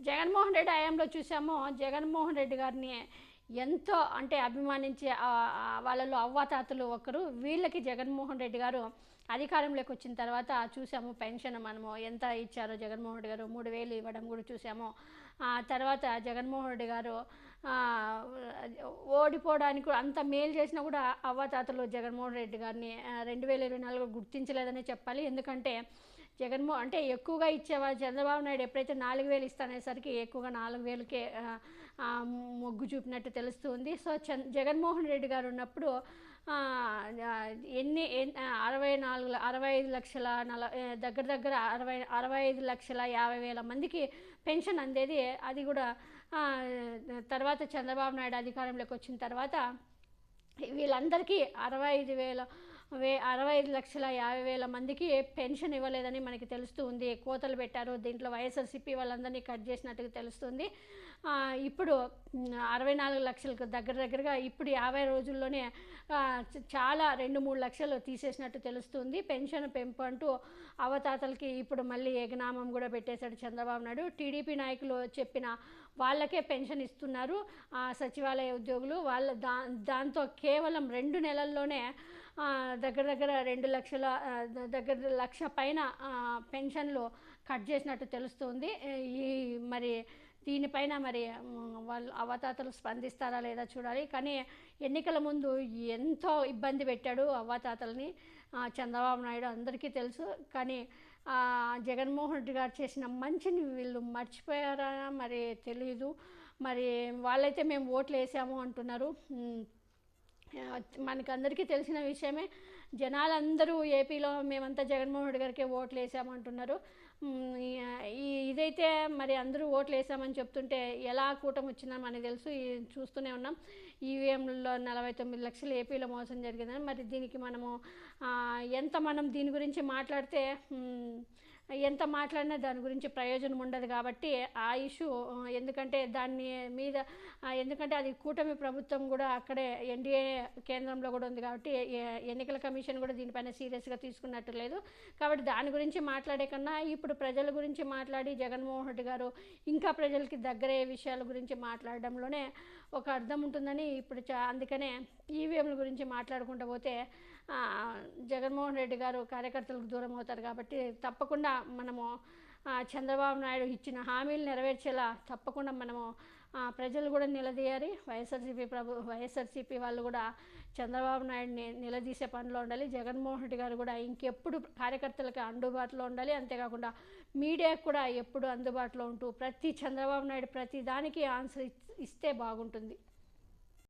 జగన్మోహన్ రెడ్డి హయాంలో చూసాము. జగన్మోహన్ రెడ్డి గారిని ఎంతో అంటే అభిమానించే వాళ్ళలో అవ్వాతాతలు ఒకరు. వీళ్ళకి జగన్మోహన్ రెడ్డి గారు అధికారంలోకి వచ్చిన తర్వాత చూసాము. పెన్షన్ మనము ఎంత ఇచ్చారో జగన్మోహన్ రెడ్డి గారు 3000 ఇవ్వడం కూడా చూసాము. తర్వాత జగన్మోహన్ రెడ్డి గారు ఓడిపోవడానికి కూడా అంత మేలు చేసినా కూడా అవ్వాతాతలు జగన్మోహన్ రెడ్డి గారిని 2024 గుర్తించలేదనే చెప్పాలి. ఎందుకంటే అంటే ఎక్కువగా ఇచ్చేవాళ్ళు చంద్రబాబు నాయుడు ఎప్పుడైతే 4000 ఇస్తానేసరికి ఎక్కువగా 4000కే మొగ్గు చూపినట్టు తెలుస్తుంది. సో జగన్మోహన్ రెడ్డి గారు ఉన్నప్పుడు ఎన్ని 65 లక్షల దగ్గర దగ్గర 65,50,000 మందికి పెన్షన్ అందేది. అది కూడా తర్వాత చంద్రబాబు నాయుడు అధికారంలోకి వచ్చిన తర్వాత వీళ్ళందరికీ 65,50,000 మందికి పెన్షన్ ఇవ్వలేదని మనకి తెలుస్తూ ఉంది. కోతలు పెట్టారు. దీంట్లో వైఎస్ఆర్సీపీ వాళ్ళందరినీ కట్ చేసినట్టుగా తెలుస్తుంది. ఇప్పుడు 64 లక్షలకు దగ్గరగా ఇప్పుడు 50 రోజుల్లోనే చాలా 2-3 లక్షలు తీసేసినట్టు తెలుస్తుంది. పెన్షన్ పెంపు అంటూ అవతాతలకి ఇప్పుడు మళ్ళీ ఏకనామం కూడా పెట్టేశాడు చంద్రబాబు నాయుడు. టీడీపీ నాయకులు చెప్పిన వాళ్ళకే పెన్షన్ ఇస్తున్నారు సచివాలయ ఉద్యోగులు. దాంతో కేవలం 2 నెలల్లోనే దగ్గర 2 లక్షల దగ్గర 1 లక్ష పైన పెన్షన్లు కట్ చేసినట్టు తెలుస్తుంది. మరి దీనిపైన మరి వాళ్ళు అవతాతలు స్పందిస్తారా లేదా చూడాలి. కానీ ఎన్నికల ముందు ఎంతో ఇబ్బంది పెట్టాడు అవ్వాతాతల్ని చంద్రబాబు నాయుడు, అందరికీ తెలుసు. కానీ జగన్మోహన్ రెడ్డి గారు చేసిన మంచిని వీళ్ళు మర్చిపోయారా మరి తెలీదు. మరి వాళ్ళైతే మేము ఓట్లు వేసాము అంటున్నారు. మనకందరికీ తెలిసిన విషయమే. జనాలందరూ ఏపీలో మేమంతా జగన్మోహన్ రెడ్డి గారికే ఓట్లు వేసామంటున్నారు. ఇదైతే మరి అందరూ ఓట్లు వేసామని చెప్తుంటే ఎలా కూటమి వచ్చిందని మనకు తెలుసు. చూస్తూనే ఉన్నాం. ఈవీఎంలలో 49 లక్షలు ఏపీలో మోసం జరిగిందని. మరి దీనికి మనం దీని గురించి మాట్లాడితే ఎంత మాట్లాడినా దాని గురించి ప్రయోజనం ఉండదు. కాబట్టి ఆ ఇష్యూ ఎందుకంటే ఎందుకంటే అది కూటమి ప్రభుత్వం కూడా అక్కడే ఎన్డీఏ కేంద్రంలో కూడా ఉంది కాబట్టి ఎన్నికల కమిషన్ కూడా దీనిపైన సీరియస్గా తీసుకున్నట్టు లేదు. కాబట్టి దాని గురించి మాట్లాడే కన్నా ఇప్పుడు ప్రజల గురించి మాట్లాడి జగన్మోహన్ రెడ్డి గారు ఇంకా ప్రజలకి దగ్గరయ్యే విషయాల గురించి మాట్లాడడంలోనే ఒక అర్థం ఉంటుందని ఇప్పుడు అందుకనే ఈవీఎంల గురించి మాట్లాడుకుంటూ పోతే జగన్మోహన్ రెడ్డి గారు కార్యకర్తలకు దూరం అవుతారు. కాబట్టి తప్పకుండా మనము చంద్రబాబు నాయుడు ఇచ్చిన హామీలు నెరవేర్చేలా తప్పకుండా మనము ప్రజలు కూడా నిలదీయాలి. వైఎస్ఆర్సీపీ వాళ్ళు కూడా చంద్రబాబు నాయుడిని నిలదీసే పనిలో ఉండాలి. జగన్మోహన్ రెడ్డి గారు కూడా ఇంకెప్పుడు కార్యకర్తలకు అందుబాటులో ఉండాలి. అంతేకాకుండా మీడియాకు కూడా ఎప్పుడు అందుబాటులో ఉంటూ చంద్రబాబు నాయుడు ప్రతి దానికి ఆన్సర్ ఇస్తే బాగుంటుంది.